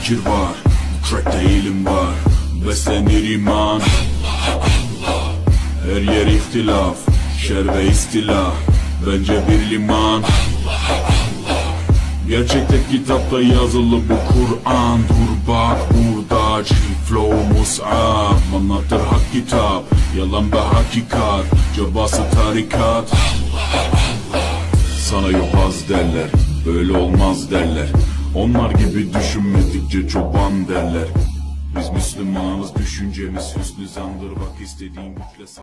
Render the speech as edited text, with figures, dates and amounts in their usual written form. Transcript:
fikir var, bu trackte ilim var. Beslenir iman, her yer ihtilaf, şer ve istila, bence bir liman. Gerçekte kitapta yazılı bu Kur'an. Dur bak burada flow mus'ab, anlatır hak kitap, yalan ve hakikat, cebası tarikat. Sana yobaz derler, böyle olmaz derler. Onlar gibi düşünmedikçe çoban derler. Biz Müslümanız, düşüncemiz hüsnü zandır. Bak istediğin güçle